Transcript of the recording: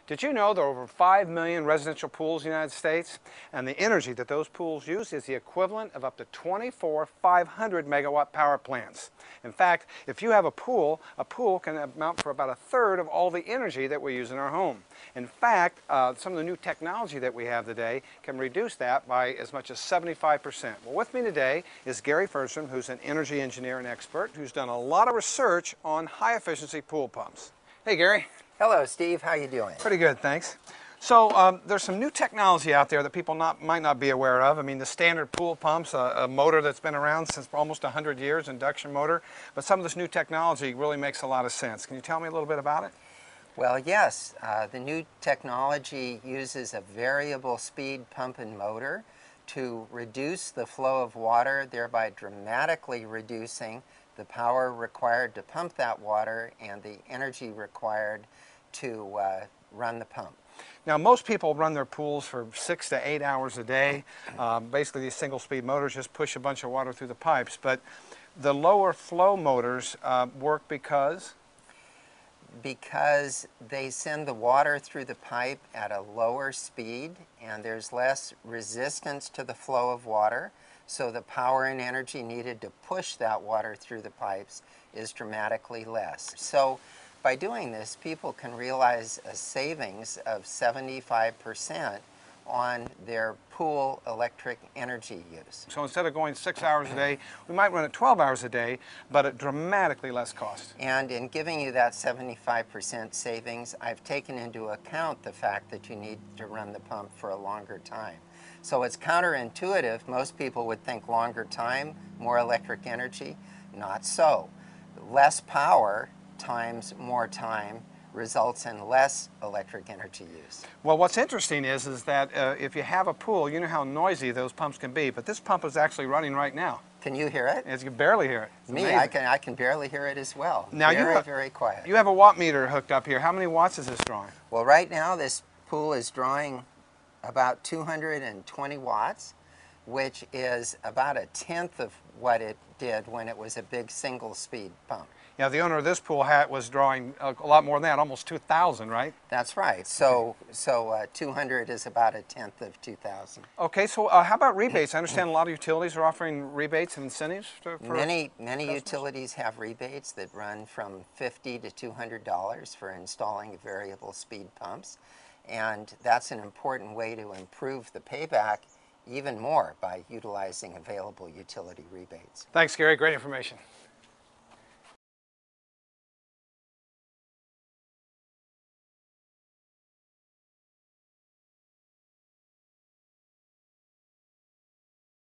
Did you know there are over 5 million residential pools in the United States? And the energy that those pools use is the equivalent of up to 24 500 megawatt power plants. In fact, if you have a pool can amount for about a third of all the energy that we use in our home. In fact, some of the new technology that we have today can reduce that by as much as 75%. Well, with me today is Gary Furstrom, who's an energy engineer and expert, who's done a lot of research on high-efficiency pool pumps. Hey, Gary. Hello, Steve. How you doing? Pretty good, thanks. So there's some new technology out there that people might not be aware of. I mean, the standard pool pumps, a motor that's been around since almost 100 years, induction motor, but some of this new technology really makes a lot of sense. Can you tell me a little bit about it? Well, yes. The new technology uses a variable speed pump and motor to reduce the flow of water, thereby dramatically reducing the power required to pump that water and the energy required to run the pump. Now, most people run their pools for 6 to 8 hours a day. Basically, these single-speed motors just push a bunch of water through the pipes. But the lower flow motors work because they send the water through the pipe at a lower speed, and there's less resistance to the flow of water. So the power and energy needed to push that water through the pipes is dramatically less. So by doing this, people can realize a savings of 75% on their pool electric energy use. So instead of going 6 hours a day, we might run it 12 hours a day, but at dramatically less cost. And in giving you that 75% savings, I've taken into account the fact that you need to run the pump for a longer time. So it's counterintuitive. Most people would think longer time, more electric energy. Not so. Less power times more time results in less electric energy use. Well, what's interesting is that if you have a pool, you know how noisy those pumps can be, but this pump is actually running right now. Can you hear it? You can barely hear it. It's Me, amazing. I can barely hear it as well. Now Very quiet. You have a watt meter hooked up here. How many watts is this drawing? Well, right now this pool is drawing about 220 watts, which is about a tenth of what it did when it was a big single-speed pump. Yeah, the owner of this pool was drawing a lot more than that, almost 2,000, right? That's right. So 200 is about a tenth of 2,000. Okay, so how about rebates? I understand a lot of utilities are offering rebates and incentives for Many utilities have rebates that run from $50 to $200 for installing variable speed pumps, and that's an important way to improve the payback even more by utilizing available utility rebates. Thanks, Gary. Great information.